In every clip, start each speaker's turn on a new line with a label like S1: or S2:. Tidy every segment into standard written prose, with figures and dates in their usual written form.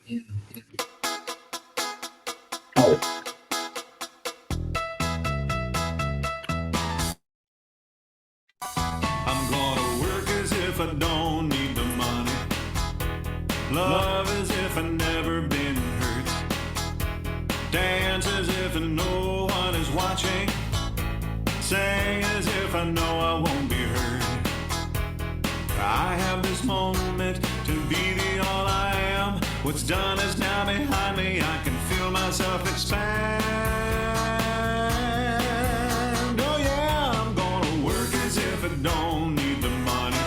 S1: I'm gonna work as if I don't need the money. Love as if I've never been hurt. Dance as if no one is watching. Sing as if I know I won't be heard. I have this moment to be the all I am. What's done is now behind me. I can feel myself expand. Oh yeah, I'm gonna work as if I don't need the money.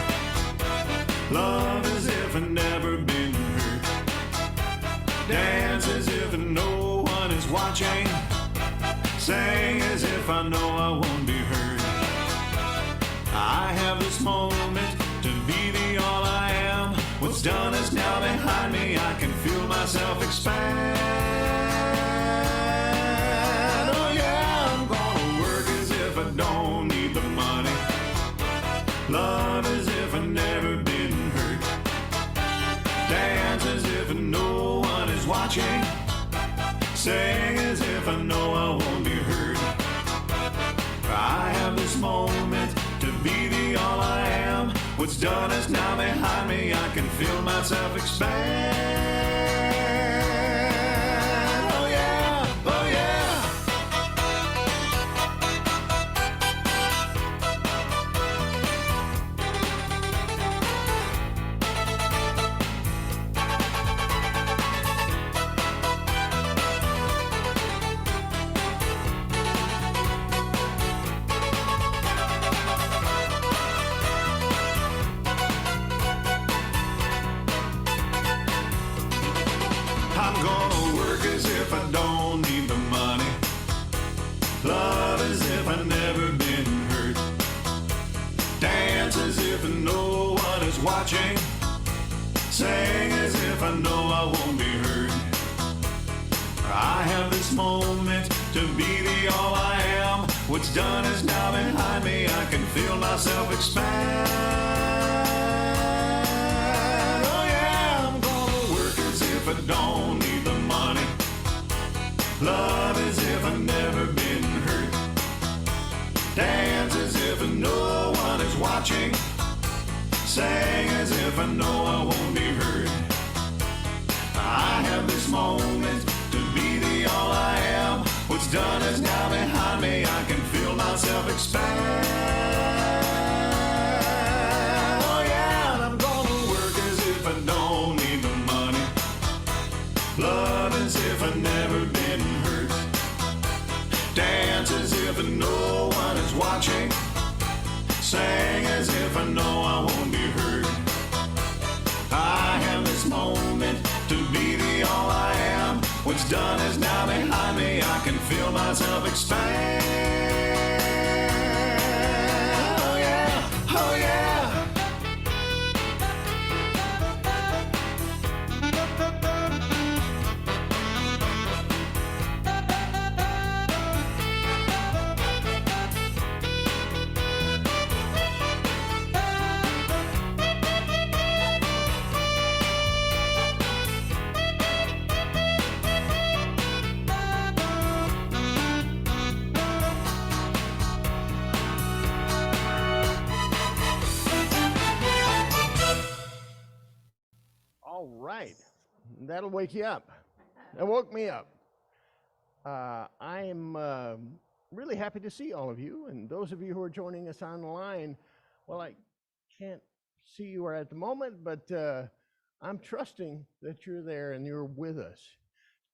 S1: Love as if I've never been hurt. Dance as if no one is watching. Sing as if I know I won't be heard. I have this moment to be the all I am. What's done is now behind me. I can feel myself expand. Oh yeah, I'm gonna work as if I don't need the money. Love as if I've never been hurt. Dance as if no one is watching. Sing as if I know I won't be heard. I have this moment to be the all I am. What's done is now behind me. I can feel myself expand. Oh yeah, oh yeah. I'm gonna work as if I don't need the money. Love as if I've never been hurt. Dance as if no one is watching. Sing as if I know I won't be heard. I have this moment to be the all I am. What's done is now behind me. I can feel myself expand. Oh yeah, I'm gonna work as if I don't need the money. Love as if I've never been hurt. Dance as if no one is watching. Sing as if I know I won't be heard. I have this moment to be the all I am. What's done is now behind me. I can feel myself expand. Oh yeah, and I'm gonna work as if I don't need the money. Love as if I've never been hurt. Dance as if no one is watching. Sing as if I know I won't be heard. I have this moment to be the all I am. What's done is now behind me. I can feel myself expand. Oh yeah, oh yeah.
S2: All right. That'll wake you up. That woke me up. I am really happy to see all of you. And those of you who are joining us online, well, I can't see you right at the moment, but I'm trusting that you're there and you're with us.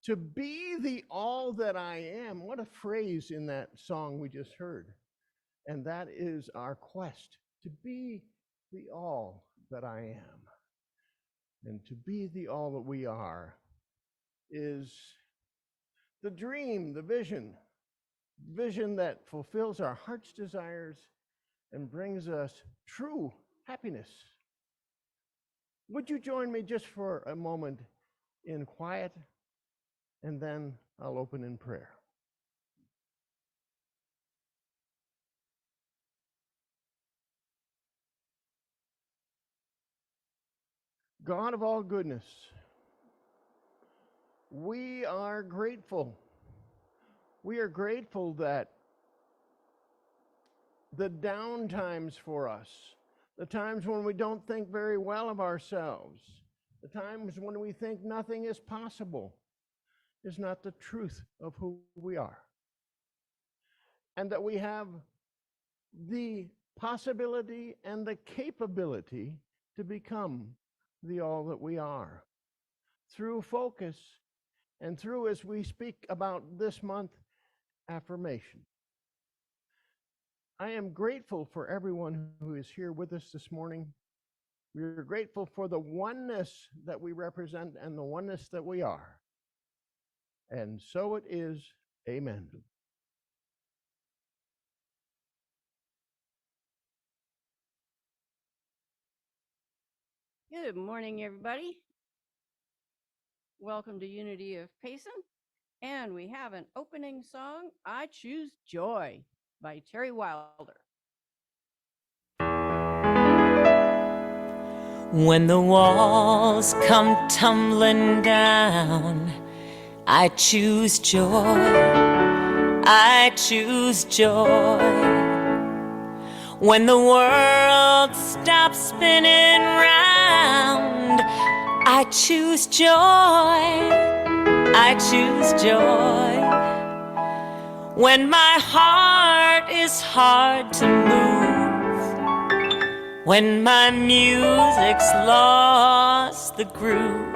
S2: To be the all that I am, what a phrase in that song we just heard. And that is our quest, to be the all that I am. And to be the all that we are is the dream, the vision that fulfills our heart's desires and brings us true happiness. Would you join me just for a moment in quiet, and then I'll open in prayer. God of all goodness, we are grateful. We are grateful that the down times for us, the times when we don't think very well of ourselves, the times when we think nothing is possible, is not the truth of who we are. And that we have the possibility and the capability to become the all that we are through focus and through, as we speak about this month, affirmation. I am grateful for everyone who is here with us this morning. We're grateful for the oneness that we represent and the oneness that we are. And so it is. Amen.
S3: Good morning, everybody. Welcome to Unity of Payson. And we have an opening song, I Choose Joy by Terry Wilder.
S4: When the walls come tumbling down, I choose joy. I choose joy. When the world stops spinning round, I choose joy. I choose joy. When my heart is hard to move, when my music's lost the groove,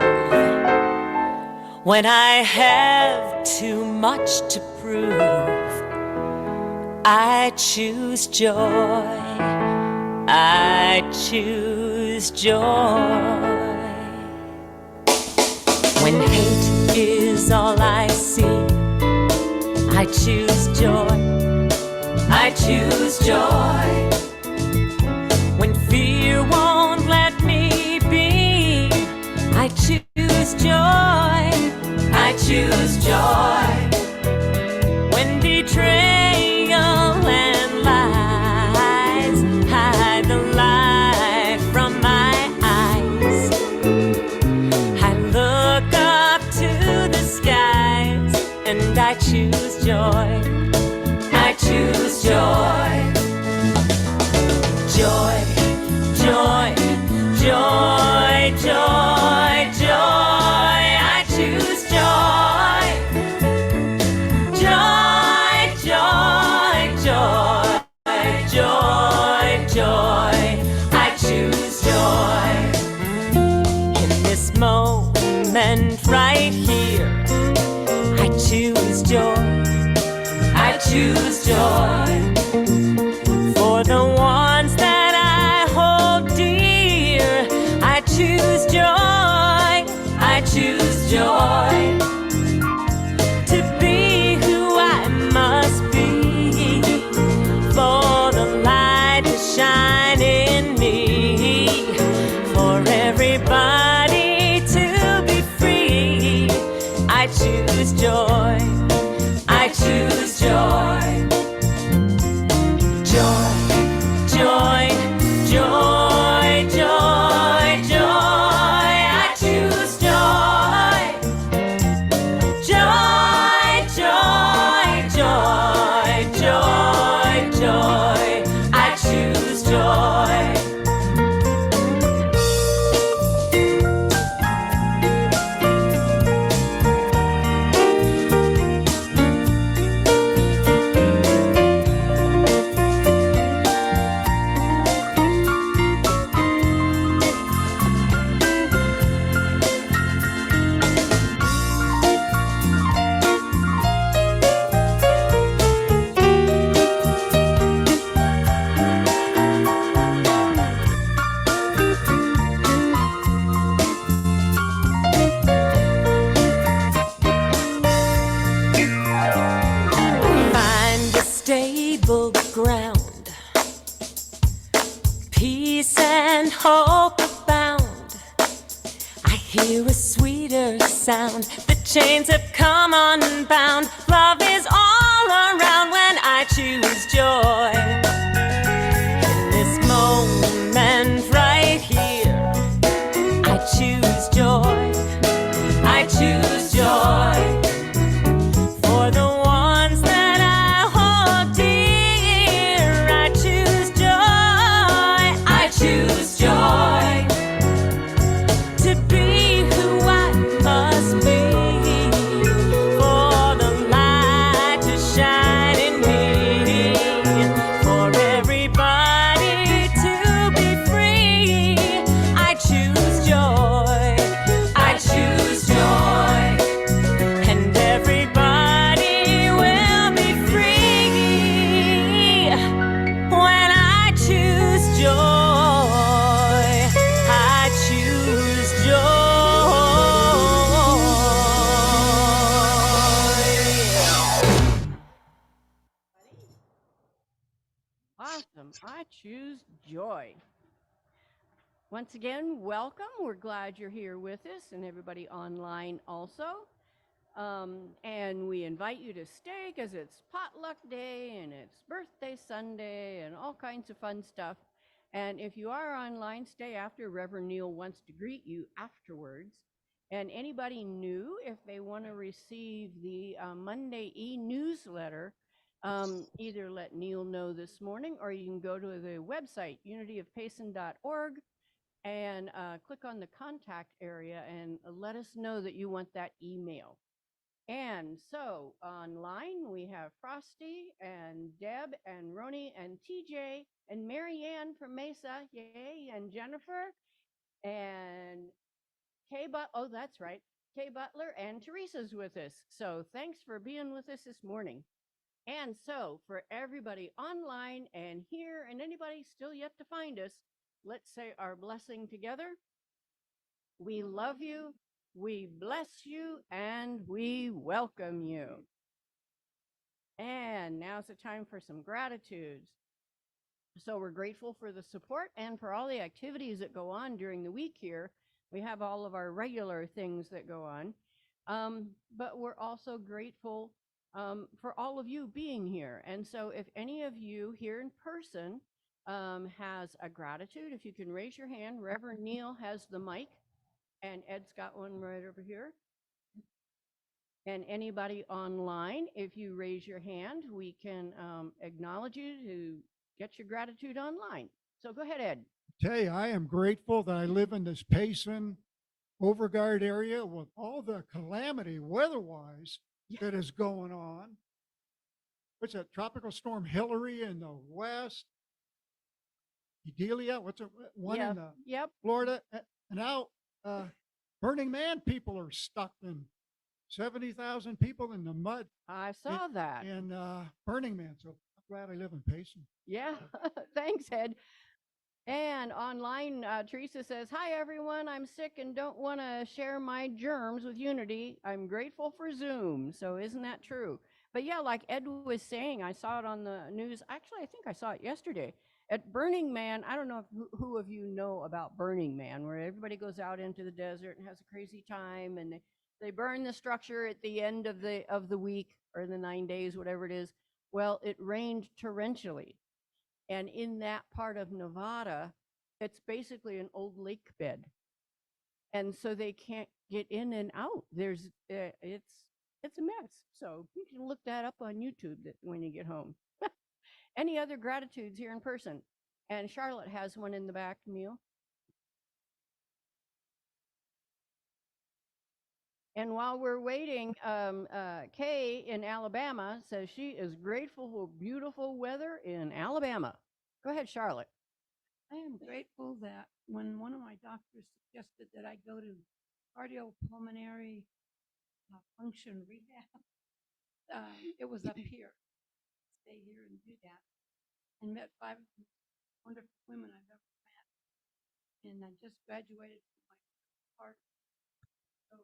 S4: when I have too much to prove, I choose joy. I choose joy. When hate is all I see, I choose joy. I choose joy. When fear won't let me be, I choose joy. I choose joy. When betrayal and lies hide the light from my eyes, I look up to the skies and I choose joy. I choose joy. Joy, joy, joy, joy, joy. I choose joy. Joy, joy, joy, joy, joy. I choose joy. In this moment right here, I choose joy. I choose joy. For the ones that I hold dear, I choose joy. I choose joy. To be who I must be, for the light to shine in me, for everybody to be free. I choose joy. I choose joy. Joy, joy, joy, joy, joy. I choose joy. Joy, joy, joy, joy, joy. I choose joy. Find a stable ground, peace and hope abound. I hear a sweeter sound. The chains have come unbound. Love is all around when I choose joy. In this moment right here, I choose joy. I choose joy.
S3: choose joy. Once again, welcome. We're glad you're here with us and everybody online also. And we invite you to stay because it's potluck day and it's birthday Sunday and all kinds of fun stuff. And if you are online, stay after. Reverend Neal wants to greet you afterwards. And anybody new, if they want to receive the Monday e-newsletter, either let Neal know this morning or you can go to the website, unityofpayson.org, and click on the contact area and let us know that you want that email. And so online we have Frosty and Deb and Roni and TJ and Marianne from Mesa, yay, and Jennifer and oh, that's right, Kay Butler and Teresa's with us. So thanks for being with us this morning. And so for everybody online and here and anybody still yet to find us, let's say our blessing together. We love you, we bless you, and we welcome you. And now's the time for some gratitudes. So we're grateful for the support and for all the activities that go on during the week here. We have all of our regular things that go on. But we're also grateful for all of you being here. And so if any of you here in person has a gratitude, if you can raise your hand. Reverend Neal has the mic, and Ed's got one right over here. And anybody online, if you raise your hand, we can acknowledge you to get your gratitude online. So go ahead, Ed.
S5: Tell you, I am grateful that I live in this Payson Overguard area with all the calamity weather-wise that is going on. What's that? Tropical Storm Hillary in the west. Delia, what's it? One in Florida. And now Burning Man people are stuck in 70,000 people in the mud.
S3: I saw that.
S5: In Burning Man. So I'm glad I live in Payson.
S3: Yeah, thanks, Ed. And online, Teresa says, hi, everyone. I'm sick and don't want to share my germs with Unity. I'm grateful for Zoom. So isn't that true? But yeah, like Ed was saying, I saw it on the news. Actually, I think I saw it yesterday. At Burning Man, I don't know if who of you know about Burning Man, where everybody goes out into the desert and has a crazy time, and they burn the structure at the end of the week or the 9 days, whatever it is. Well, it rained torrentially. And in that part of Nevada, it's basically an old lake bed. And so they can't get in and out. It's a mess. So you can look that up on YouTube when you get home. Any other gratitudes here in person? And Charlotte has one in the back, Neal. And while we're waiting, Kay in Alabama says she is grateful for beautiful weather in Alabama. Go ahead, Charlotte.
S6: I am grateful that when one of my doctors suggested that I go to cardiopulmonary function rehab, it was up here. Stay here and do that. And met 5 wonderful women I've ever met. And I just graduated from my part. So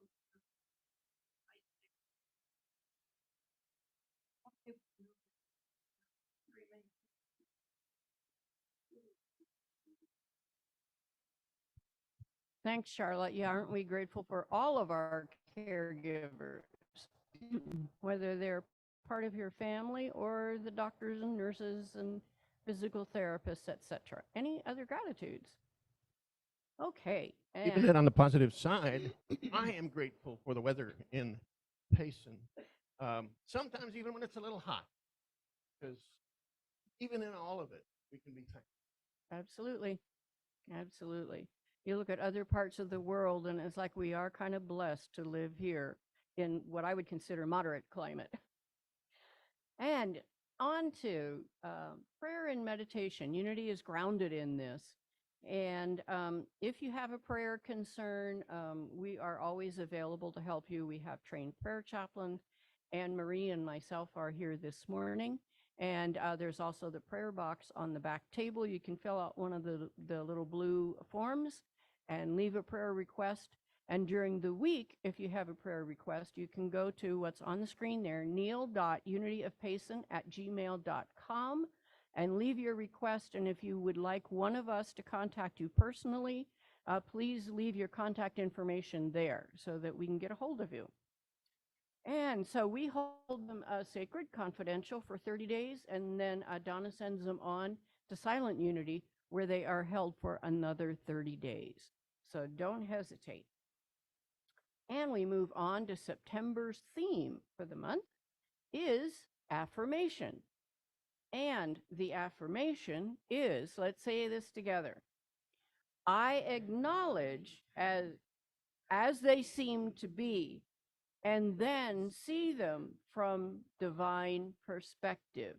S3: Thanks, Charlotte. Yeah, aren't we grateful for all of our caregivers, whether they're part of your family or the doctors and nurses and physical therapists, etc. Any other gratitudes? Okay.
S2: Even then, on the positive side, I am grateful for the weather in Payson. Sometimes even when it's a little hot, because even in all of it, we can be thankful.
S3: Absolutely. Absolutely. You look at other parts of the world, and it's like we are kind of blessed to live here in what I would consider moderate climate. And on to prayer and meditation. Unity is grounded in this. And if you have a prayer concern, we are always available to help you. We have trained prayer chaplains. Anne Marie and myself are here this morning. And there's also the prayer box on the back table. You can fill out one of the little blue forms and leave a prayer request. And during the week, if you have a prayer request, you can go to what's on the screen there, neal.unityofpayson@gmail.com, and leave your request. And if you would like one of us to contact you personally, please leave your contact information there so that we can get a hold of you. And so we hold them sacred, confidential for 30 days, and then Donna sends them on to Silent Unity, where they are held for another 30 days. So don't hesitate. And we move on to September's theme for the month is affirmation. And the affirmation is, let's say this together. I acknowledge as they seem to be, and then see them from divine perspective.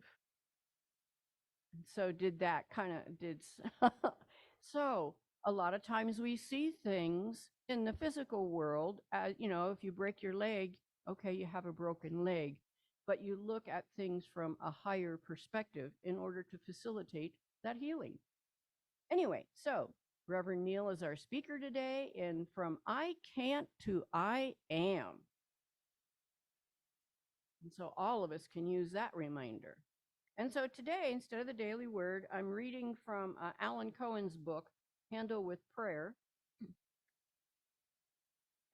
S3: So did that kind of did so a lot of times we see things in the physical world as, you know, if you break your leg, okay, you have a broken leg, but you look at things from a higher perspective in order to facilitate that healing. Anyway, so Reverend Neal is our speaker today, and from I can't to I am. And so all of us can use that reminder. And so today, instead of the daily word, I'm reading from Alan Cohen's book, Handle with Prayer.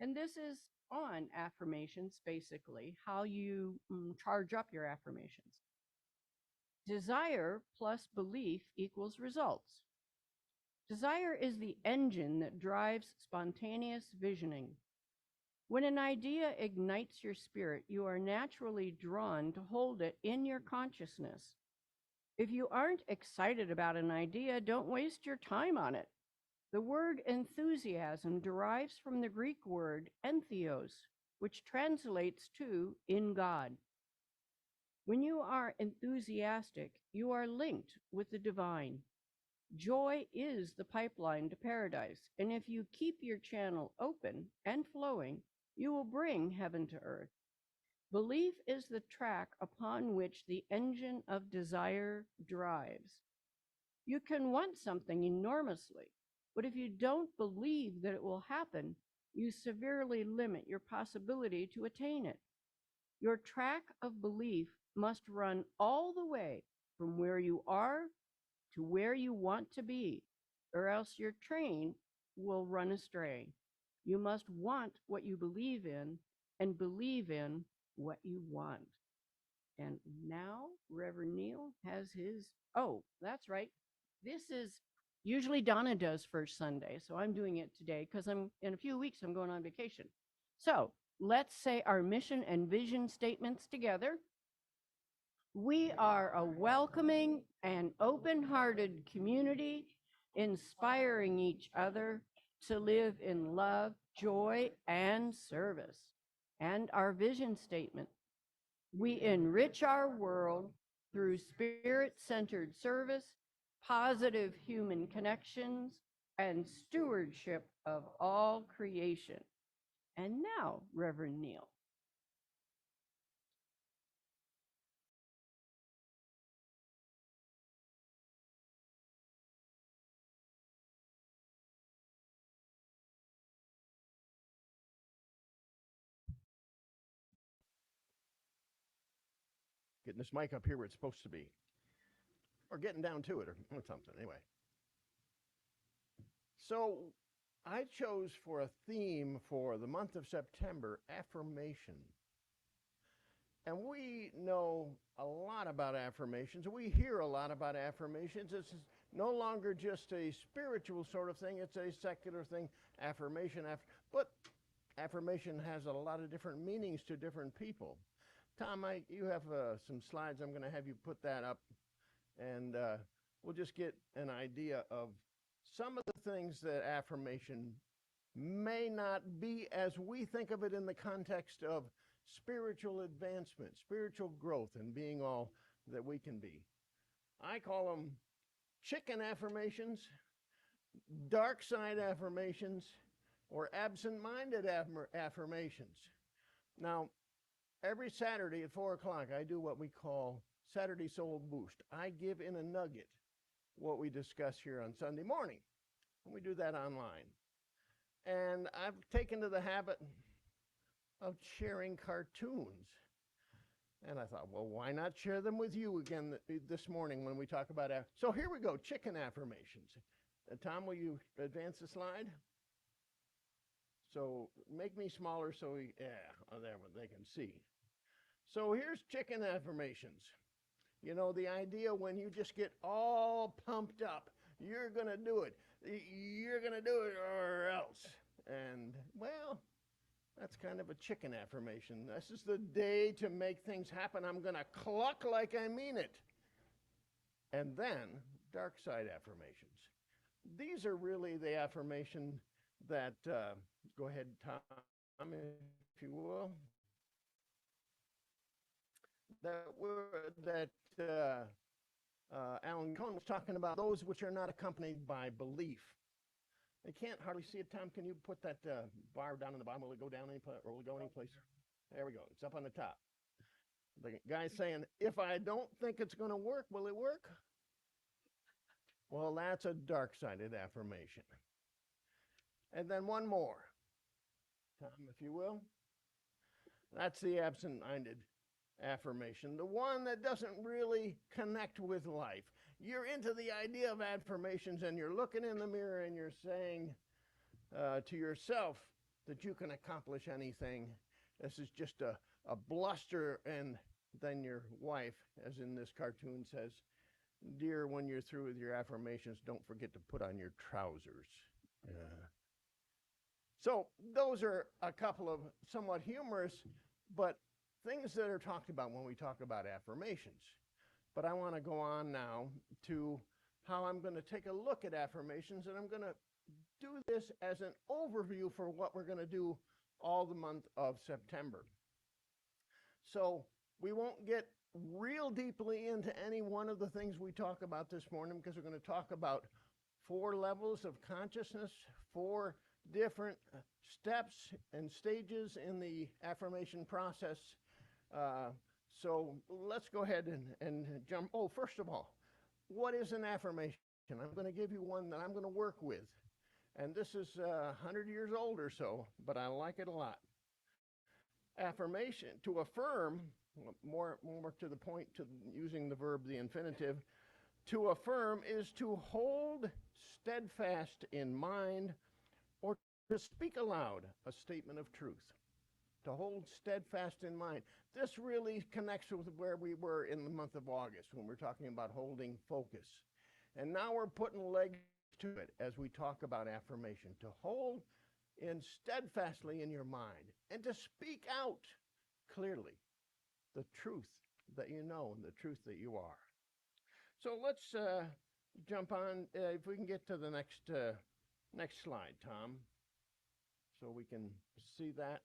S3: And this is on affirmations, basically, how you charge up your affirmations. Desire plus belief equals results. Desire is the engine that drives spontaneous visioning. When an idea ignites your spirit, you are naturally drawn to hold it in your consciousness. If you aren't excited about an idea, don't waste your time on it. The word enthusiasm derives from the Greek word entheos, which translates to in God. When you are enthusiastic, you are linked with the divine. Joy is the pipeline to paradise, and if you keep your channel open and flowing, you will bring heaven to earth. Belief is the track upon which the engine of desire drives. You can want something enormously, but if you don't believe that it will happen, you severely limit your possibility to attain it. Your track of belief must run all the way from where you are to where you want to be, or else your train will run astray. You must want what you believe in and believe in what you want. And now Reverend Neal has his, oh, that's right. This is usually Donna does first Sunday, so I'm doing it today because in a few weeks I'm going on vacation. So let's say our mission and vision statements together. We are a welcoming and open-hearted community, inspiring each other to live in love, joy, and service. And our vision statement. We enrich our world through spirit-centered service, positive human connections, and stewardship of all creation. And now, Reverend Neal.
S2: Getting this mic up here where it's supposed to be, or getting down to it, or something. Anyway, so I chose for a theme for the month of September, affirmation. And we know a lot about affirmations. We hear a lot about affirmations. It's no longer just a spiritual sort of thing. It's a secular thing, affirmation. But affirmation has a lot of different meanings to different people. Tom, you have some slides. I'm going to have you put that up, and we'll just get an idea of some of the things that affirmation may not be as we think of it in the context of spiritual advancement, spiritual growth, and being all that we can be. I call them chicken affirmations, dark side affirmations, or absent-minded affirmations. Now, every Saturday at 4 o'clock, I do what we call Saturday Soul Boost. I give in a nugget what we discuss here on Sunday morning. And we do that online. And I've taken to the habit of sharing cartoons. And I thought, well, why not share them with you again this morning when we talk about so here we go, chicken affirmations. Tom, will you advance the slide? So make me smaller so there they can see. So here's chicken affirmations. You know, the idea when you just get all pumped up, you're going to do it. You're going to do it or else. And, well, that's kind of a chicken affirmation. This is the day to make things happen. I'm going to cluck like I mean it. And then dark side affirmations. These are really the affirmation that, go ahead, Tom, if you will. That Alan Cohn was talking about, those which are not accompanied by belief. I can't hardly see it, Tom. Can you put that bar down in the bottom? Will it go down any place, or will it go any place? There we go. It's up on the top. The guy's saying, if I don't think it's going to work, will it work? Well, that's a dark-sided affirmation. And then one more, Tom, if you will. That's the absent-minded affirmation, the one that doesn't really connect with life. You're into the idea of affirmations, and you're looking in the mirror and you're saying to yourself that you can accomplish anything. This is just a bluster. And then your wife, as in this cartoon, says, dear, when you're through with your affirmations, don't forget to put on your trousers. So those are a couple of somewhat humorous, but things that are talked about when we talk about affirmations. But I want to go on now to how I'm going to take a look at affirmations, and I'm going to do this as an overview for what we're going to do all the month of September. So we won't get real deeply into any one of the things we talk about this morning, because we're going to talk about 4 levels of consciousness, 4 different steps and stages in the affirmation process. So let's go ahead and jump. Oh, first of all, what is an affirmation? I'm going to give you one that I'm going to work with. And this is 100 years old or so, but I like it a lot. Affirmation, to affirm, more to the point, to using the verb, the infinitive, to affirm is to hold steadfast in mind or to speak aloud a statement of truth. To hold steadfast in mind. This really connects with where we were in the month of August when we're talking about holding focus. And now we're putting legs to it as we talk about affirmation. To hold in steadfastly in your mind and to speak out clearly the truth that you know and the truth that you are. So let's jump on, if we can get to the next slide, Tom, so we can see that.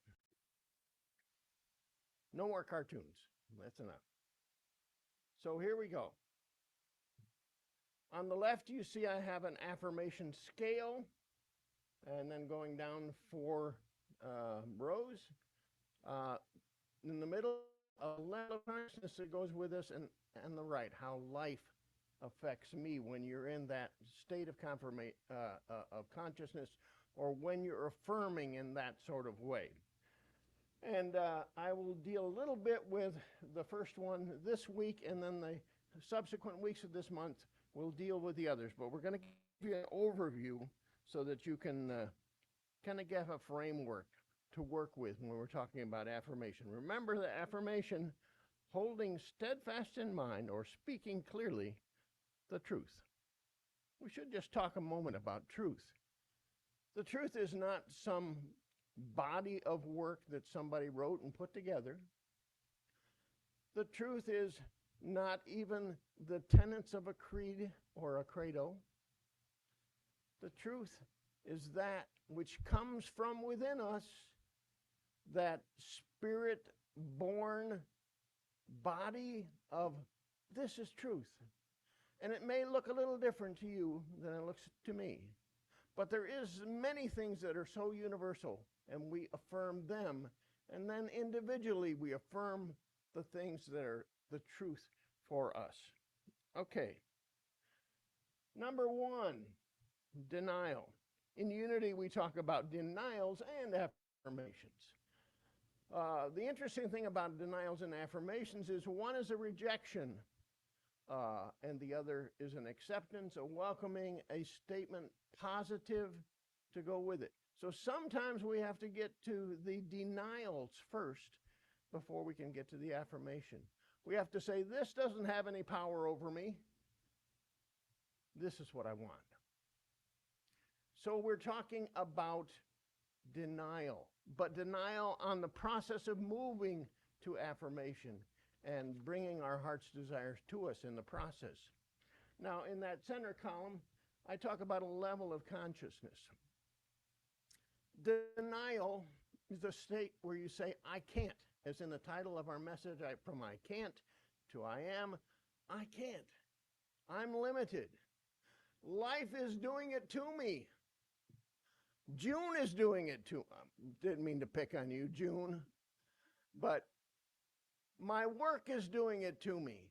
S2: No more cartoons. That's enough. So here we go. On the left, you see I have an affirmation scale, and then going down 4 rows. In the middle, a level of consciousness that goes with us, and on the right, how life affects me when you're in that state of consciousness, or when you're affirming in that sort of way. And I will deal a little bit with the first one this week, and then the subsequent weeks of this month we'll deal with the others. But we're going to give you an overview so that you can kind of get a framework to work with when we're talking about affirmation. Remember the affirmation, holding steadfast in mind or speaking clearly the truth. We should just talk a moment about truth. The truth is not some body of work that somebody wrote and put together. The truth is not even the tenets of a creed or a credo. The truth is that which comes from within us, that spirit-born body of this is truth. And it may look a little different to you than it looks to me. But there is many things that are so universal, and we affirm them. And then individually, we affirm the things that are the truth for us. Okay. Number 1, denial. In Unity, we talk about denials and affirmations. The interesting thing about denials and affirmations is one is a rejection, and the other is an acceptance, a welcoming, a statement positive to go with it. So sometimes we have to get to the denials first before we can get to the affirmation. We have to say, this doesn't have any power over me. This is what I want. So we're talking about denial, but denial on the process of moving to affirmation and bringing our heart's desires to us in the process. Now, in that center column, I talk about a level of consciousness. Denial is a state where you say, I can't. As in the title of our message, from I can't to I am, I can't. I'm limited. Life is doing it to me. June is doing it to me. Didn't mean to pick on you, June. But my work is doing it to me.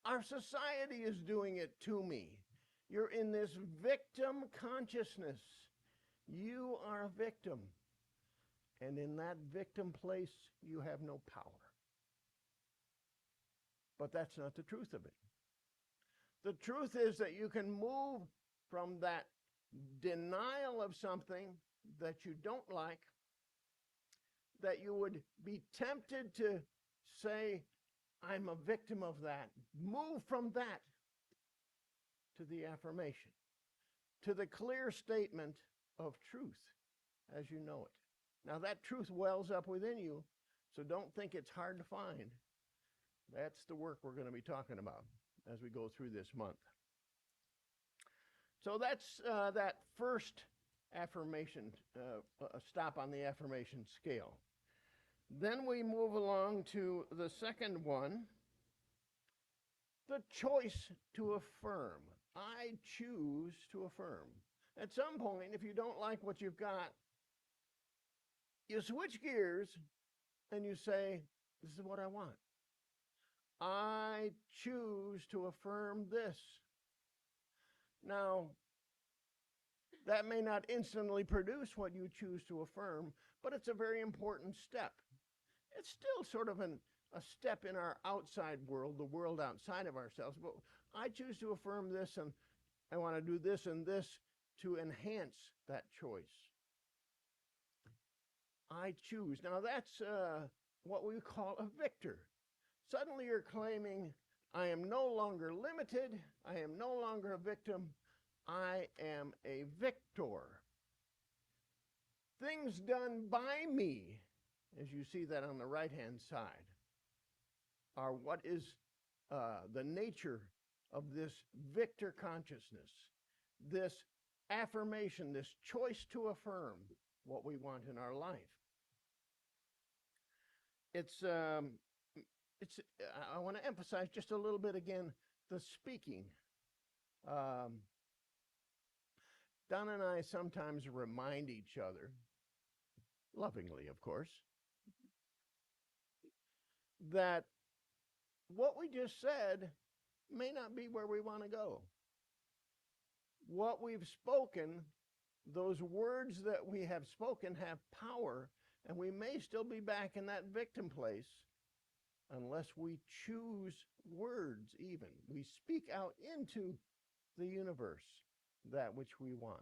S2: Our society is doing it to me. You're in this victim consciousness. You are a victim. And in that victim place, you have no power. But that's not the truth of it. The truth is that you can move from that denial of something that you don't like, that you would be tempted to say, I'm a victim of that. Move from that to the affirmation, to the clear statement of truth as you know it. Now that truth wells up within you, so don't think it's hard to find. That's the work we're going to be talking about as we go through this month. So that's that first affirmation, a stop on the affirmation scale. Then we move along to the second one, the choice to affirm. I choose to affirm. At some point, if you don't like what you've got, you switch gears and you say, this is what I want. I choose to affirm this. Now, that may not instantly produce what you choose to affirm, but it's a very important step. It's still sort of a step in our outside world, the world outside of ourselves, but I choose to affirm this, and I want to do this and this to enhance that choice. I choose. Now that's what we call a victor. Suddenly you're claiming, I am no longer limited, I am no longer a victim, I am a victor. Things done by me, as you see that on the right-hand side, are what is the nature of this victor consciousness, this affirmation, this choice to affirm what we want in our life. I want to emphasize just a little bit again, the speaking. Don and I sometimes remind each other, lovingly of course, that what we just said may not be where we want to go. What we've spoken, those words that we have spoken have power, and we may still be back in that victim place unless we choose words even. We speak out into the universe that which we want.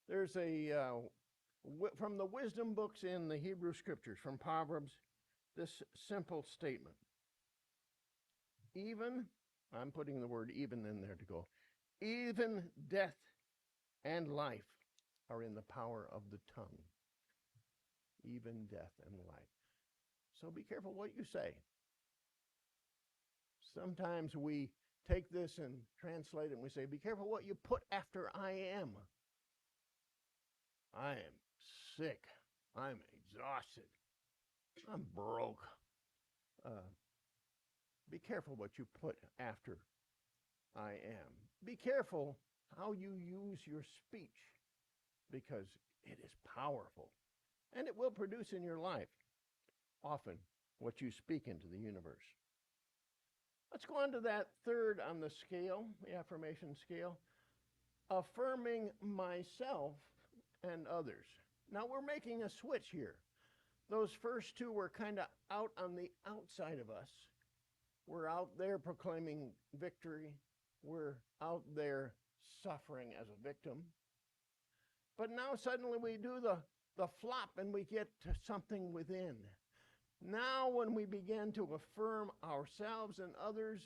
S2: There's from the wisdom books in the Hebrew scriptures, from Proverbs, this simple statement. Even, I'm putting the word even in there to go, even death and life are in the power of the tongue. Even death and life. So be careful what you say. Sometimes we take this and translate it and we say, be careful what you put after I am. I am sick. I'm exhausted. I'm broke. Be careful what you put after I am. Be careful how you use your speech, because it is powerful. And it will produce in your life often what you speak into the universe. Let's go on to that third on the scale, the affirmation scale, affirming myself and others. Now we're making a switch here. Those first two were kind of out on the outside of us. We're out there proclaiming victory. We're out there suffering as a victim. But now suddenly we do the flop and we get to something within. Now when we begin to affirm ourselves and others,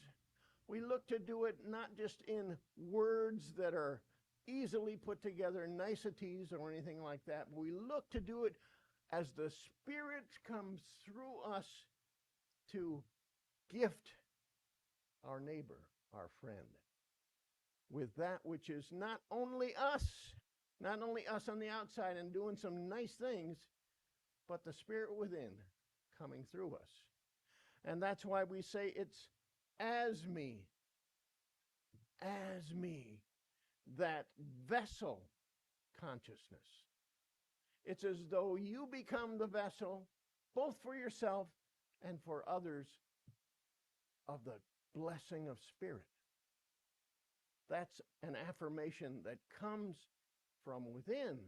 S2: we look to do it not just in words that are easily put together, niceties or anything like that. We look to do it as the Spirit comes through us to gift our neighbor, our friend, with that which is not only us on the outside and doing some nice things, but the Spirit within coming through us. And that's why we say it's as me, that vessel consciousness. It's as though you become the vessel, both for yourself and for others, of the blessing of Spirit. That's an affirmation that comes from within,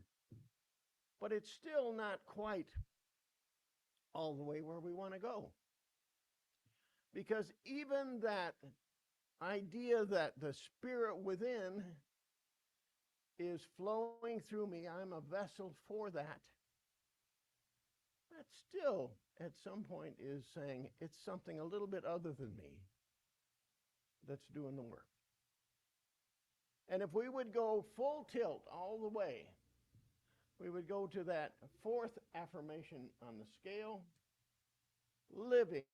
S2: but it's still not quite all the way where we want to go. Because even that idea that the Spirit within is flowing through me, I'm a vessel for that, that still at some point is saying it's something a little bit other than me that's doing the work. And if we would go full tilt all the way, we would go to that fourth affirmation on the scale, living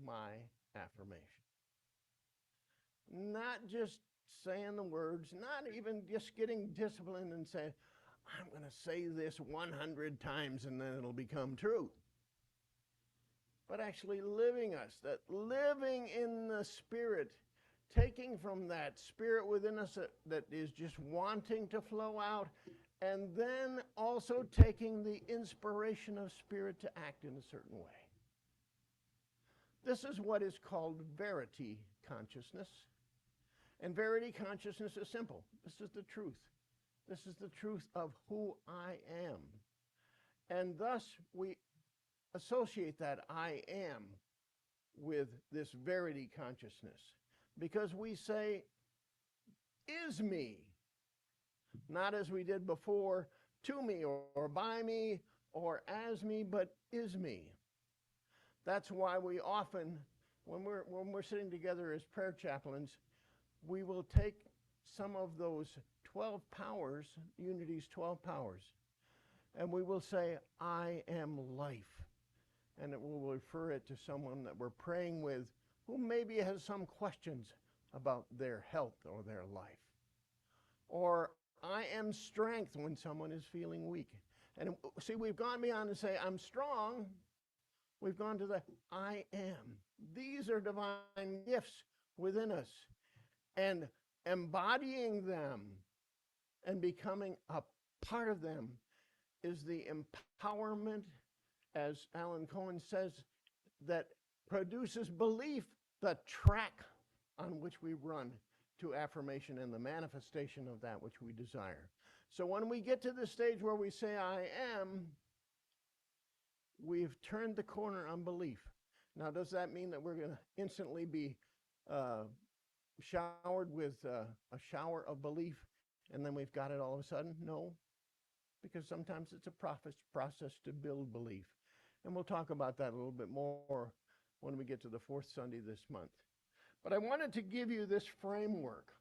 S2: my affirmation. Not just saying the words, not even just getting disciplined and saying, I'm going to say this 100 times and then it'll become true. But actually living us, that living in the Spirit, taking from that Spirit within us that is just wanting to flow out, and then also taking the inspiration of Spirit to act in a certain way. This is what is called verity consciousness. And verity consciousness is simple. This is the truth. This is the truth of who I am. And thus we associate that I am with this verity consciousness, because we say, is me, not as we did before, to me or by me or as me, but is me. That's why we often, when we're sitting together as prayer chaplains, we will take some of those 12 powers, Unity's 12 powers, and we will say, I am life. And it will refer it to someone that we're praying with who maybe has some questions about their health or their life. Or I am strength when someone is feeling weak. And see, we've gone beyond to say, I'm strong. We've gone to the I am. These are divine gifts within us. And embodying them and becoming a part of them is the empowerment, as Alan Cohen says, that produces belief, the track on which we run to affirmation and the manifestation of that which we desire. So when we get to the stage where we say, I am, we've turned the corner on belief. Now, does that mean that we're going to instantly be showered with a shower of belief and then we've got it all of a sudden? No, because sometimes it's a process to build belief. And we'll talk about that a little bit more when we get to the fourth Sunday this month. But I wanted to give you this framework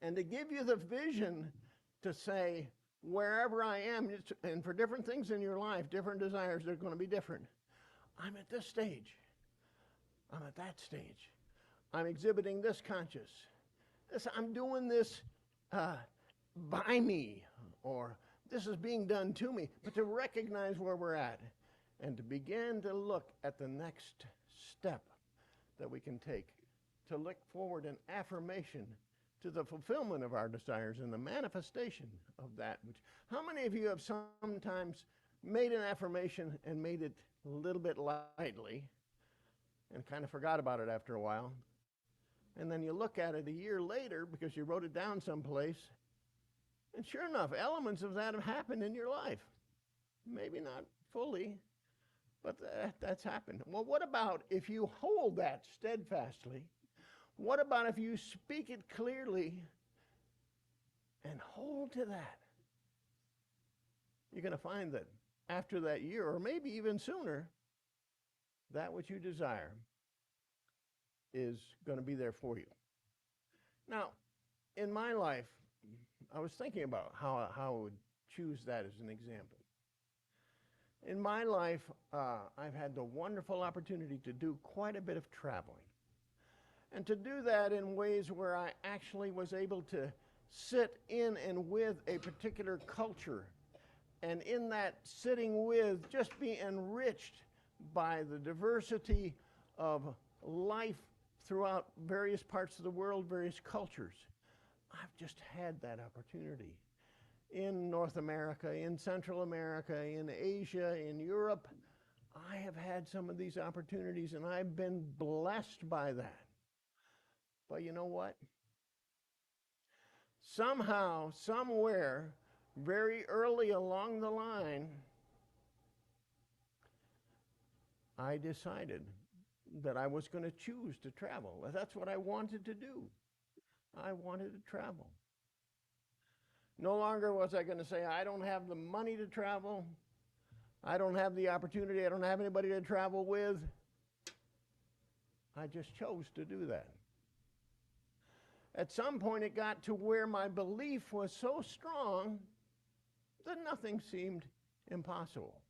S2: and to give you the vision to say, wherever I am, and for different things in your life, different desires, they're going to be different. I'm at this stage. I'm at that stage. I'm exhibiting this conscious. I'm doing this by me, or this is being done to me. But to recognize where we're at and to begin to look at the next step that we can take to look forward in affirmation to the fulfillment of our desires and the manifestation of that. How many of you have sometimes made an affirmation and made it a little bit lightly and kind of forgot about it after a while? And then you look at it a year later because you wrote it down someplace, and sure enough, elements of that have happened in your life. maybe not fully, but that's happened. Well, what about if you hold that steadfastly? What about if you speak it clearly and hold to that? You're going to find that after that year, or maybe even sooner, that which you desire is going to be there for you. Now, in my life, I was thinking about how I would choose that as an example. In my life, I've had the wonderful opportunity to do quite a bit of traveling. And to do that in ways where I actually was able to sit in and with a particular culture. And in that sitting with, just be enriched by the diversity of life throughout various parts of the world, various cultures. I've just had that opportunity in North America, in Central America, in Asia, in Europe. I have had some of these opportunities, and I've been blessed by that. But you know what? Somehow, somewhere, very early along the line, I decided that I was going to choose to travel. That's what I wanted to do. I wanted to travel. No longer was I going to say, I don't have the money to travel. I don't have the opportunity. I don't have anybody to travel with. I just chose to do that. At some point, it got to where my belief was so strong that nothing seemed impossible.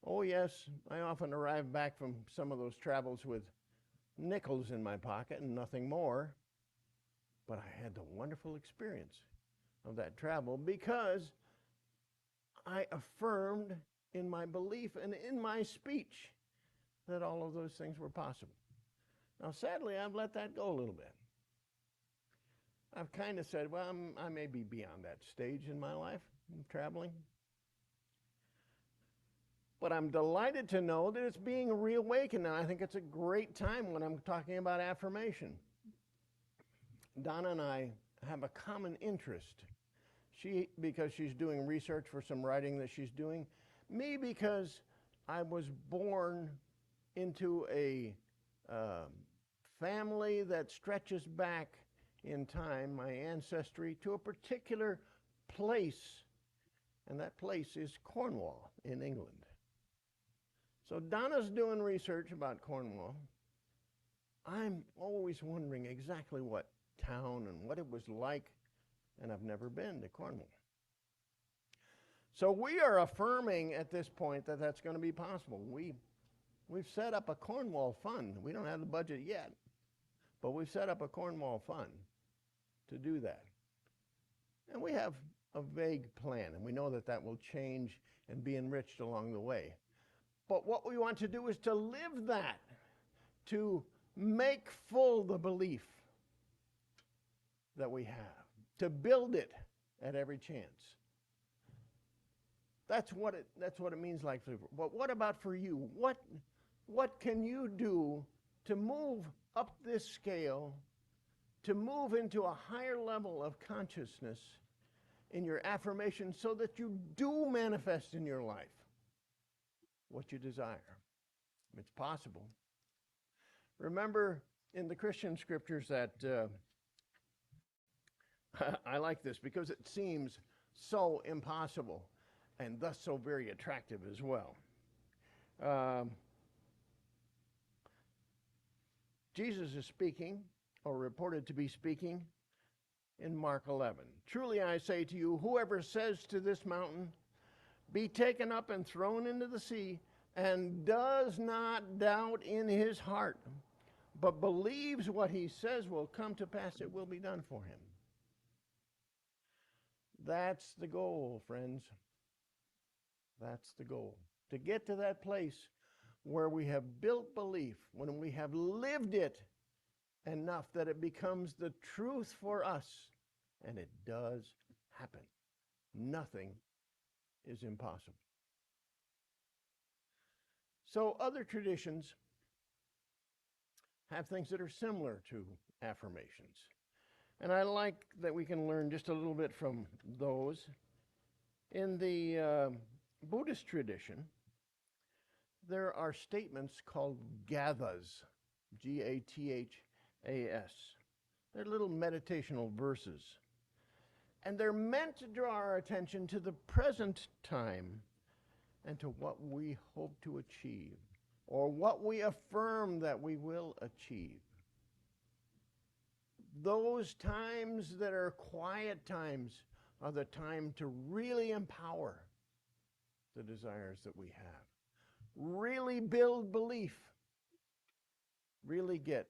S2: Oh, yes, I often arrived back from some of those travels with nickels in my pocket and nothing more. But I had the wonderful experience of that travel because I affirmed in my belief and in my speech that all of those things were possible. Now, sadly, I've let that go a little bit. I've kind of said, well, I may be beyond that stage in my life, traveling. But I'm delighted to know that it's being reawakened, and I think it's a great time when I'm talking about affirmation. Donna and I have a common interest. She, because she's doing research for some writing that she's doing. Me, because I was born into a family that stretches back in time, my ancestry, to a particular place. And that place is Cornwall in England. So Donna's doing research about Cornwall. I'm always wondering exactly what town and what it was like, and I've never been to Cornwall. So we are affirming at this point that that's going to be possible. We've set up a Cornwall fund. We don't have the budget yet, but we've set up a Cornwall fund to do that. And we have a vague plan, and we know that that will change and be enriched along the way. But what we want to do is to live that, to make full the belief that we have, to build it at every chance. That's what it means like. But what about for you? What can you do to move up this scale, to move into a higher level of consciousness in your affirmation so that you do manifest in your life what you desire? It's possible. Remember in the Christian scriptures that I like this because it seems so impossible and thus so very attractive as well. Jesus is speaking, or reported to be speaking, in Mark 11. Truly I say to you, whoever says to this mountain, be taken up and thrown into the sea, and does not doubt in his heart, but believes what he says will come to pass, it will be done for him. That's the goal, friends. That's the goal. To get to that place where we have built belief, when we have lived it enough that it becomes the truth for us, and it does happen. Nothing is impossible. So other traditions have things that are similar to affirmations. And I like that we can learn just a little bit from those. In the Buddhist tradition, there are statements called gathas, Gathas. They're little meditational verses. And they're meant to draw our attention to the present time and to what we hope to achieve, or what we affirm that we will achieve. Those times that are quiet times are the time to really empower the desires that we have. Really build belief. Really get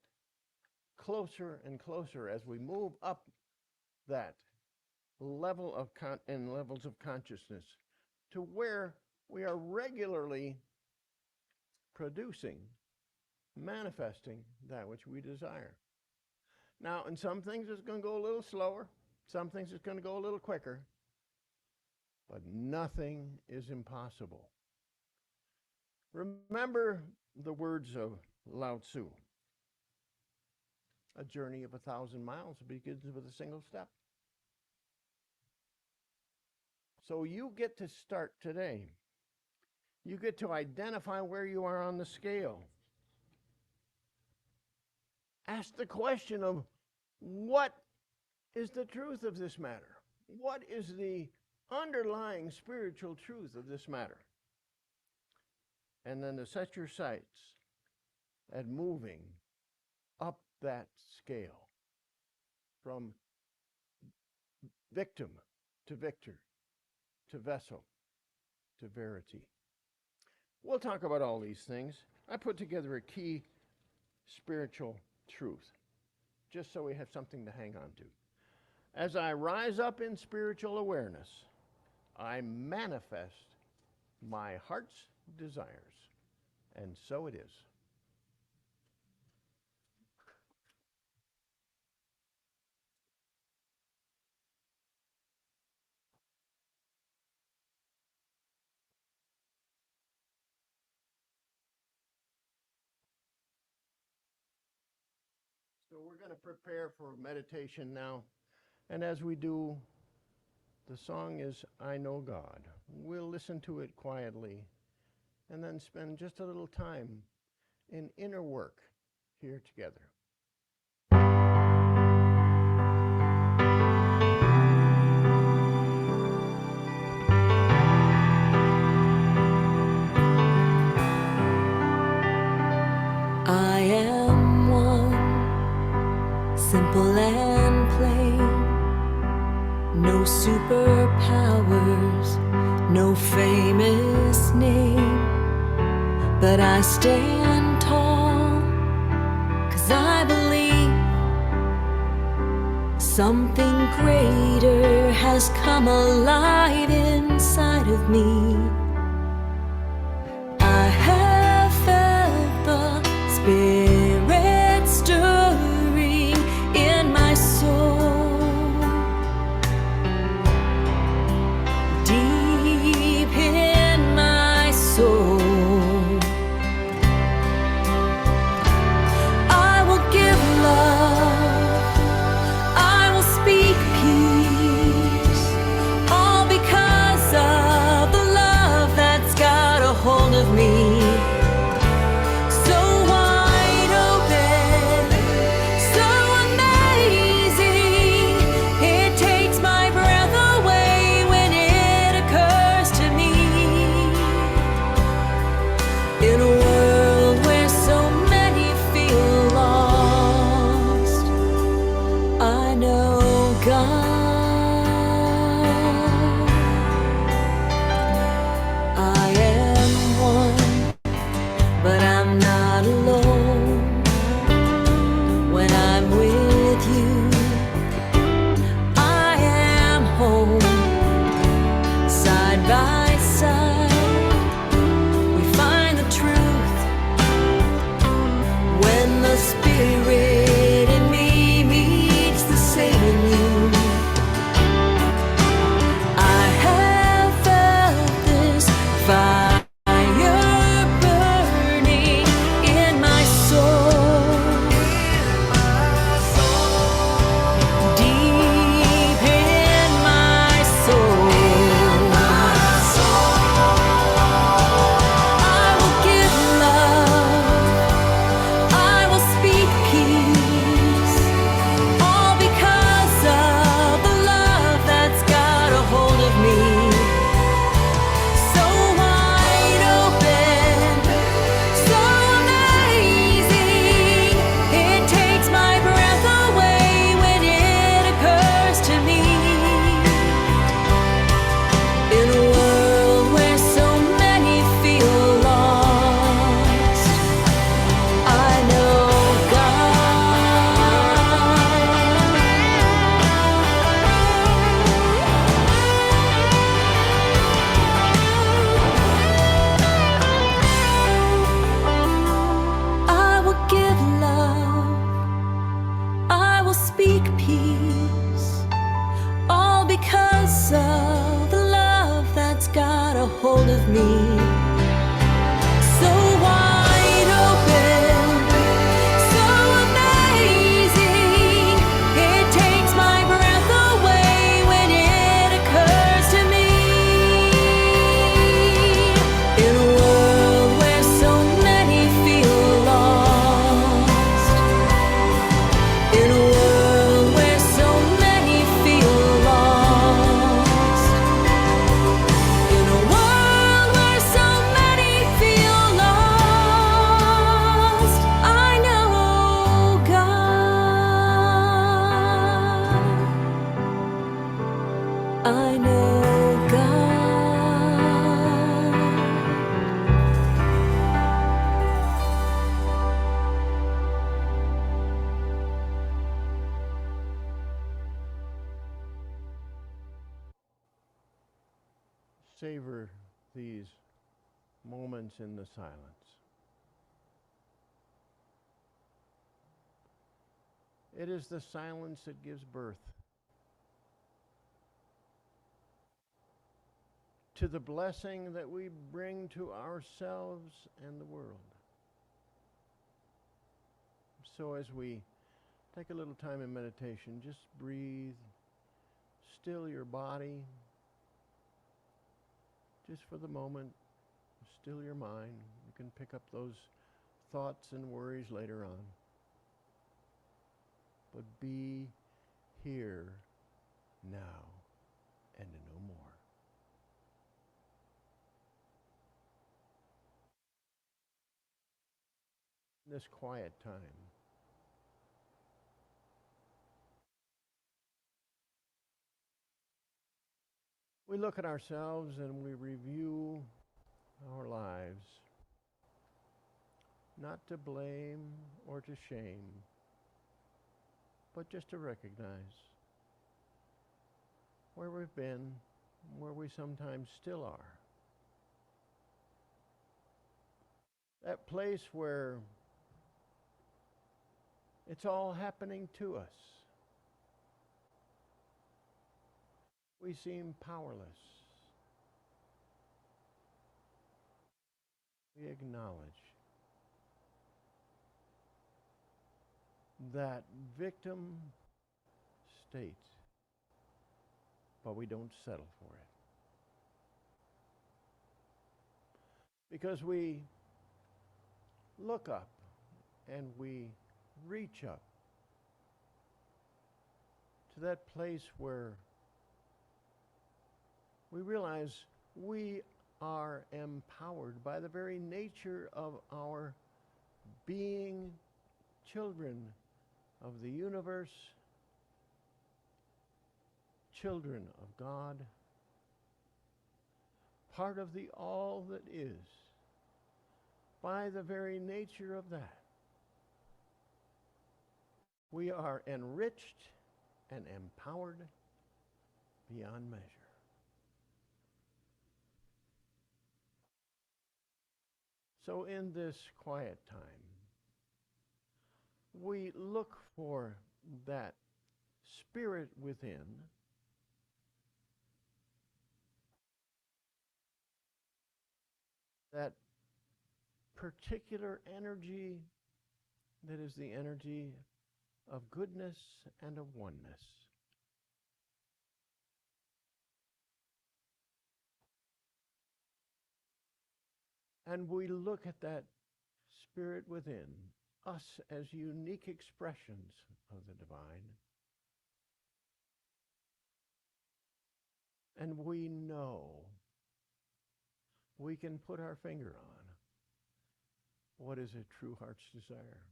S2: closer and closer as we move up that level of levels of consciousness to where we are regularly producing, manifesting that which we desire. Now, in some things it's going to go a little slower, some things it's going to go a little quicker, but nothing is impossible. Remember the words of Lao Tzu. A journey of 1,000 miles begins with a single step. So you get to start today. You get to identify where you are on the scale. Ask the question of, what is the truth of this matter? What is the underlying spiritual truth of this matter? And then to set your sights at moving up that scale from victim to victor, to vessel, to verity. We'll talk about all these things. I put together a key spiritual truth, just so we have something to hang on to. As I rise up in spiritual awareness, I manifest my heart's desires, and so it is. So we're going to prepare for meditation now. And as we do, the song is I Know God. We'll listen to it quietly and then spend just a little time in inner work here together.
S4: I am one, simple and plain. No superpowers, no famous name. But I stand tall, 'cause I believe something greater has come alive inside of me. I have felt the Spirit stirring in my soul, deep in my soul. I will give love, I will speak peace, all because of the love of me. So wide open, so amazing. It takes my breath away when it occurs to me. In a world where so many feel lost, in a world where so many feel lost, in a world where so many feel lost, I know God. I know God.
S2: Savor these moments in the silence. It is the silence that gives birth to the blessing that we bring to ourselves and the world. So as we take a little time in meditation, just breathe, still your body, just for the moment, still your mind. You can pick up those thoughts and worries later on. But be here now and no more. This quiet time, we look at ourselves and we review our lives, not to blame or to shame, but just to recognize where we've been, where we sometimes still are. That place where it's all happening to us. We seem powerless. We acknowledge that victim state, but we don't settle for it. Because we look up and we reach up to that place where we realize we are empowered by the very nature of our being children of the universe, children of God, part of the all that is. By the very nature of that, we are enriched and empowered beyond measure. So in this quiet time, we look for that spirit within that particular energy that is the energy of goodness and of oneness. And we look at that spirit within us as unique expressions of the divine. And we know we can put our finger on what is a true heart's desire.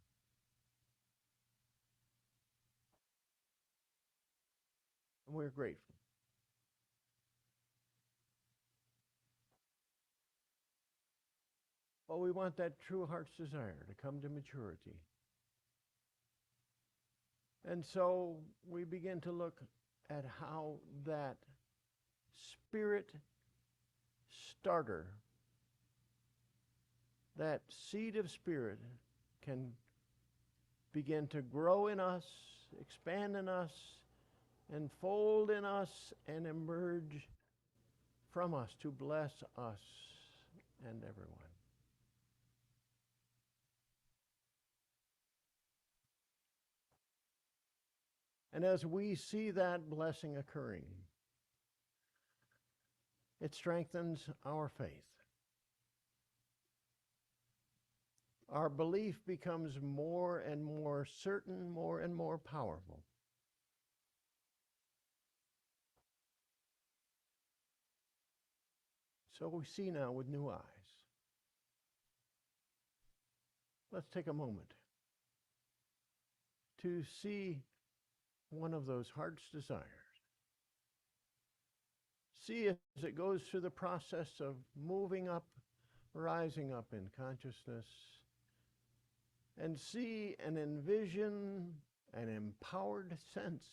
S2: And we're grateful. But we want that true heart's desire to come to maturity. And so we begin to look at how that spirit starter, that seed of spirit, can begin to grow in us, expand in us, unfold in us, and emerge from us to bless us and everyone. And as we see that blessing occurring, it strengthens our faith. Our belief becomes more and more certain, more and more powerful. So we see now with new eyes. Let's take a moment to see one of those heart's desires. See as it goes through the process of moving up, rising up in consciousness, and see and envision an empowered sense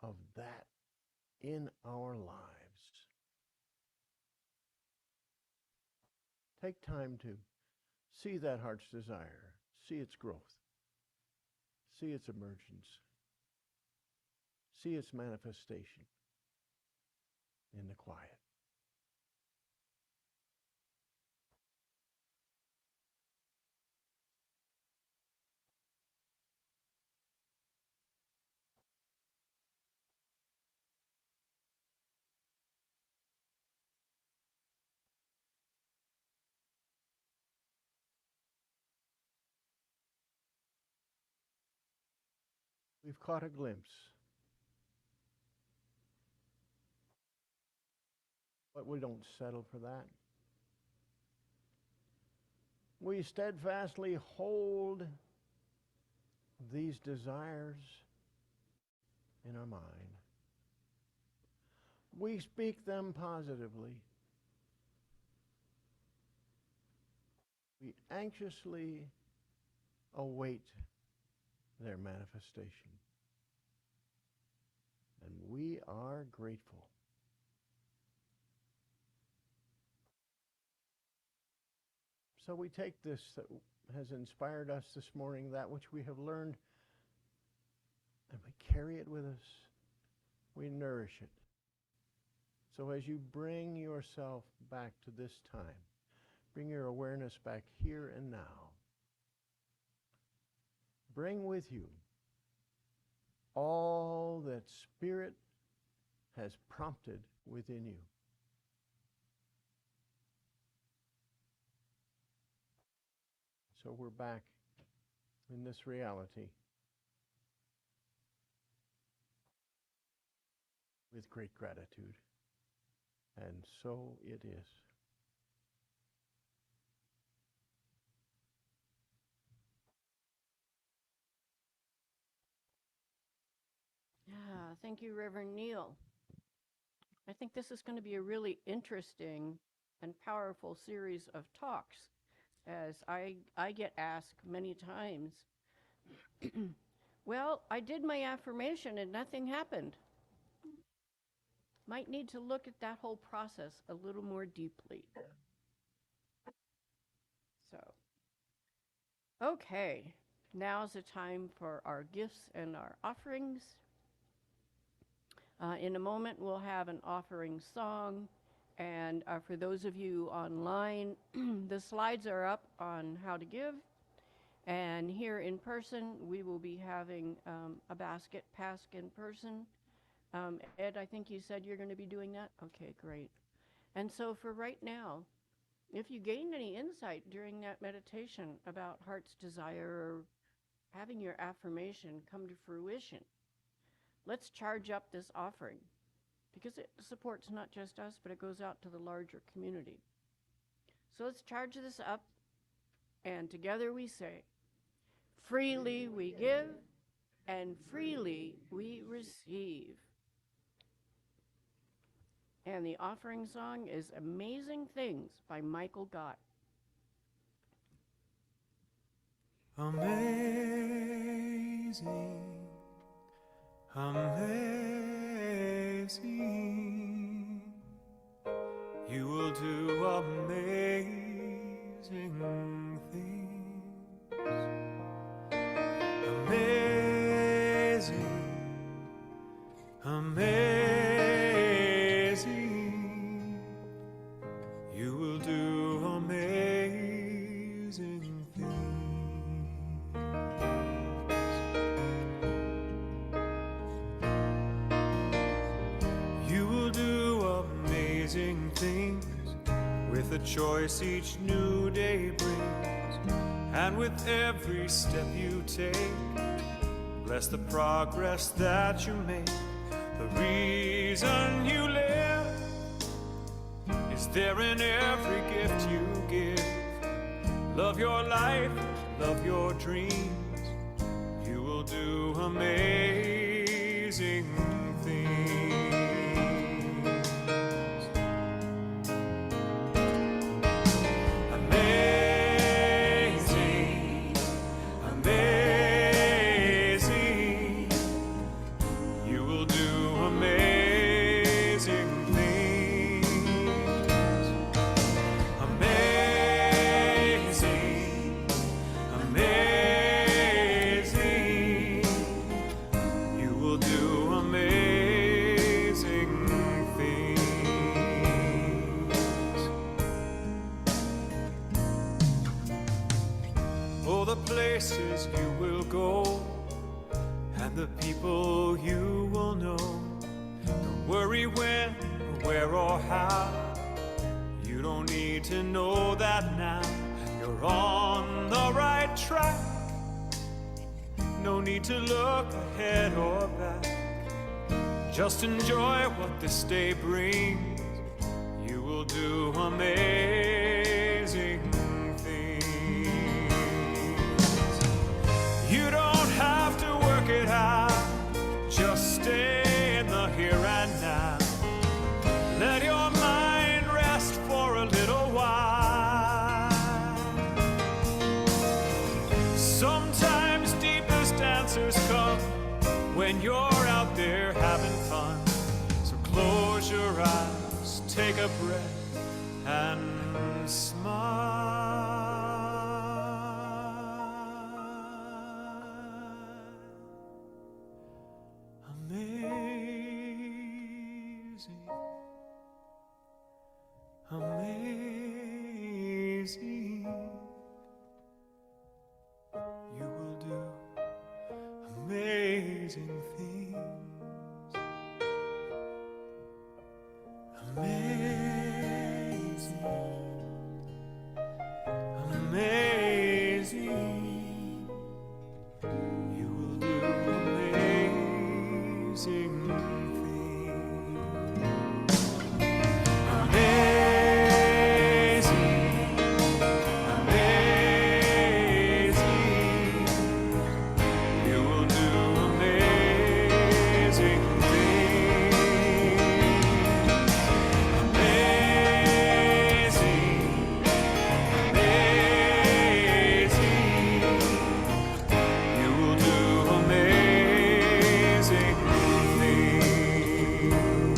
S2: of that in our lives. Take time to see that heart's desire, see its growth, see its emergence, see its manifestation in the quiet. We've caught a glimpse, but we don't settle for that. We steadfastly hold these desires in our mind. We speak them positively. We anxiously await their manifestation. And we are grateful. So we take this that has inspired us this morning, that which we have learned, and we carry it with us. We nourish it. So as you bring yourself back to this time, bring your awareness back here and now, bring with you all that Spirit has prompted within you. So we're back in this reality with great gratitude. And so it is.
S3: Yeah, thank you, Reverend Neal. I think this is going to be a really interesting and powerful series of talks, as I get asked many times, well, I did my affirmation and nothing happened. Might need to look at that whole process a little more deeply. So, okay, now's the time for our gifts and our offerings. In a moment, we'll have an offering song. And for those of you online, the slides are up on how to give. And here in person, we will be having a basket passed in person. Ed, I think you said you're going to be doing that? Okay, great. And so for right now, if you gained any insight during that meditation about heart's desire or having your affirmation come to fruition, let's charge up this offering, because it supports not just us, but it goes out to the larger community. So let's charge this up, and together we say, freely we give, and freely we receive. And the offering song is Amazing Things by Michael Gott.
S7: Amazing, amazing, you will do amazing things. Amazing, amazing, You will do amazing things. You will do amazing things with the choice each new day brings, and with every step you take. Bless the progress that you make. The reason you live is there in every gift you give. Love your life, love your dreams. You will do amazing things. Amazing, amazing. You will do amazing things. Amazing, amazing. You will do amazing things. Oh, the places you will go and the people you will know. Don't worry when, or where, or how. You don't need to know that now. You're on the right track. No need to look ahead or back. Just enjoy what this day brings. You will do amazing things. You don't have to work it out. Just stay in the here and now. Let your mind rest for a little while. Sometimes deepest answers come when you're out there having fun. So close your eyes, take a breath, and smile. Amazing, amazing. You will do amazing things. Amazing, amazing. You will do amazing things. Amazing, amazing. You will do amazing things. Amazing, amazing. You will do amazing things. Amazing, amazing. You will do amazing things.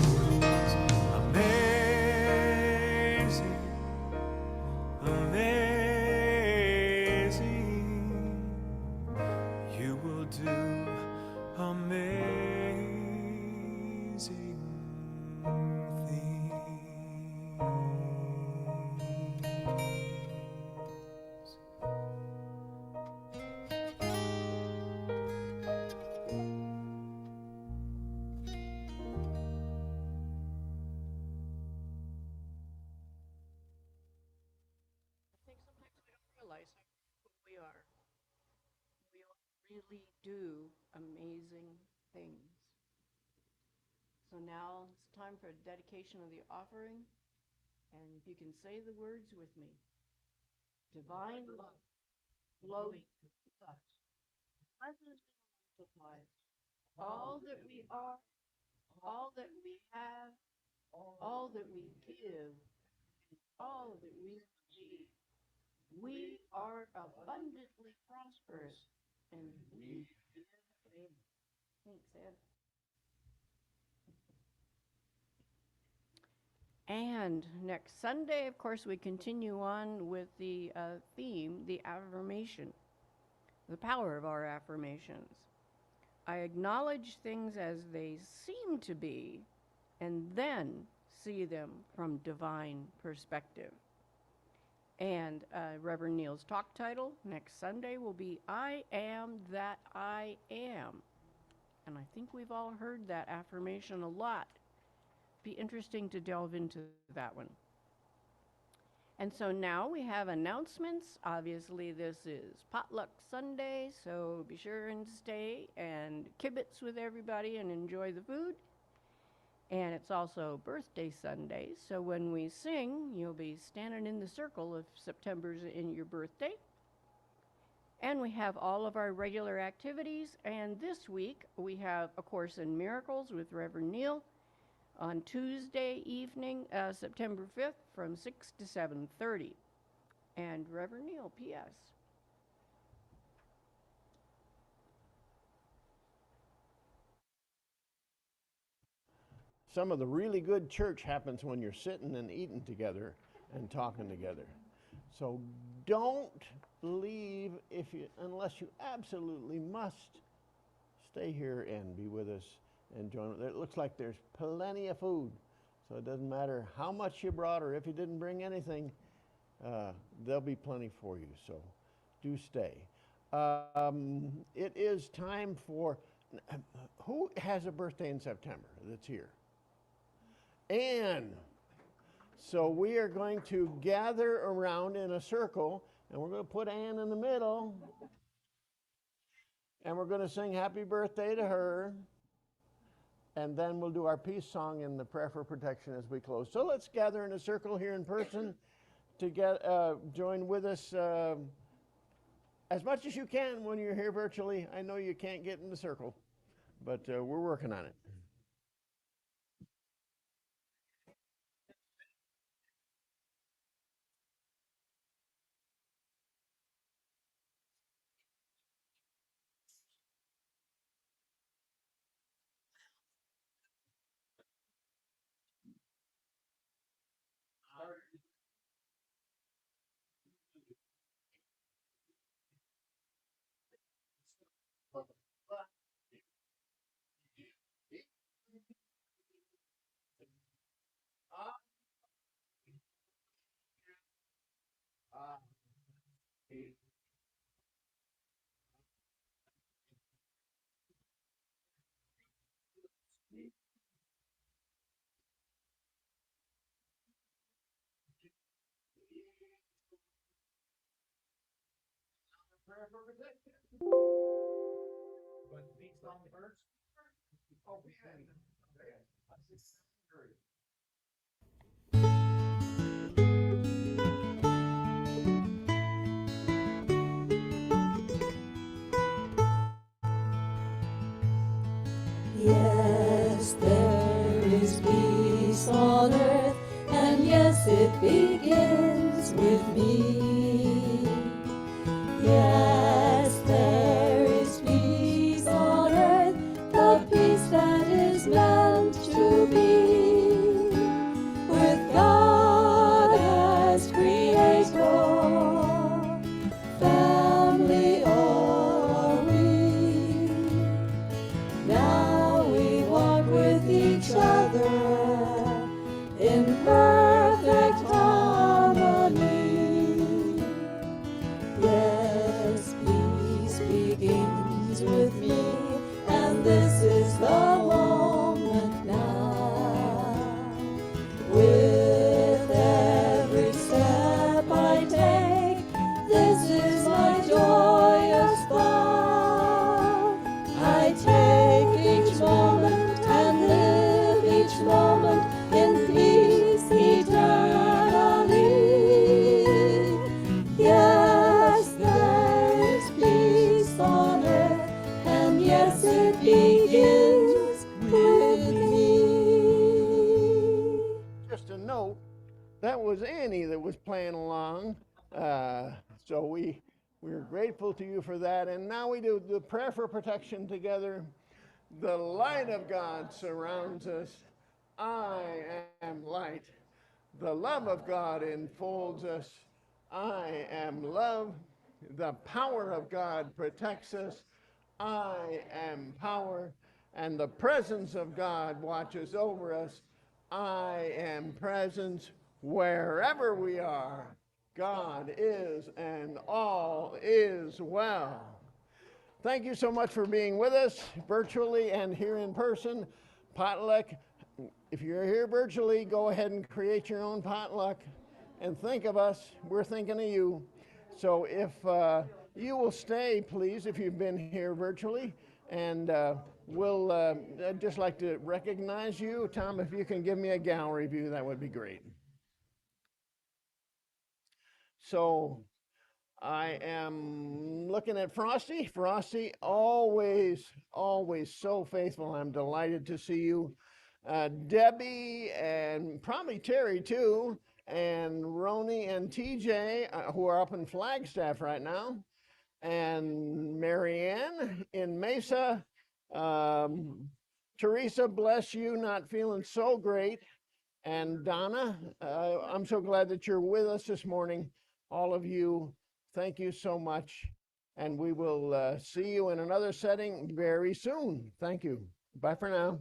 S3: I think sometimes we don't realize who we are. We all really do amazing things. So now it's time for dedication of the offering. And if you can say the words with me. Divine love, flowing through us, pleasantly multiplies all that we are, all that we have, all that we give, all that we receive. We are abundantly prosperous, and we give favor. Thanks, Ed. And next Sunday, of course, we continue on with the theme, the affirmation, the power of our affirmations. I acknowledge things as they seem to be, and then see them from divine perspective. And Reverend Neal's talk title next Sunday will be I Am That I Am. And I think we've all heard that affirmation a lot. Be interesting to delve into that one. And so now we have announcements. Obviously, this is Potluck Sunday, so be sure and stay and kibitz with everybody and enjoy the food. And it's also Birthday Sunday, so when we sing, you'll be standing in the circle if September's in your birthday. And we have all of our regular activities, and this week we have A Course in Miracles with Reverend Neal on Tuesday evening, September 5th from 6 to 7:30. And Reverend Neal, P.S.
S2: Some of the really good church happens when you're sitting and eating together and talking together. So don't leave unless you absolutely must. Stay here and be with us and join. It looks like there's plenty of food, so it doesn't matter how much you brought or if you didn't bring anything, there'll be plenty for you. So do stay. It is time for, who has a birthday in September that's here? Anne. So we are going to gather around in a circle, and we're going to put Anne in the middle, and we're going to sing happy birthday to her, and then we'll do our peace song and the prayer for protection as we close. So let's gather in a circle here in person to join with us as much as you can when you're here virtually. I know you can't get in the circle, but we're working on it. Prayer for protection. But the peace song first. Oh, we had it.
S8: Yes, there is peace on earth, and yes, it begins with me. Yes, there is peace on earth, the peace that is meant to be, with God as creator, family are we. Now we walk with each other in perfect harmony. Yes, peace begins with me, and this is the moment now. With every step I take, this is my joyous thought. I take each moment and live each moment in peace eternally. Yes, there is peace on earth, and yes, it begins with me.
S2: Just a note, that was Annie that was playing along. So we're grateful to you for that. And now we do the prayer for protection together. The light of God surrounds us. I am light. The love of God enfolds us. I am love. The power of God protects us. I am power. And the presence of God watches over us. I am present wherever we are. God is, and all is well. Thank you so much for being with us virtually and here in person. Potluck, if you're here virtually, go ahead and create your own potluck and think of us. We're thinking of you. So if you will stay, please, if you've been here virtually, and I'd just like to recognize you. Tom, if you can give me a gallery view, that would be great. So I am looking at Frosty. Frosty, always so faithful. I'm delighted to see you. Debbie and probably Terry too, and Roni and TJ, who are up in Flagstaff right now, and Marianne in Mesa. Teresa, bless you, not feeling so great. And Donna, I'm so glad that you're with us this morning. All of you, thank you so much. And we will see you in another setting very soon. Thank you. Bye for now.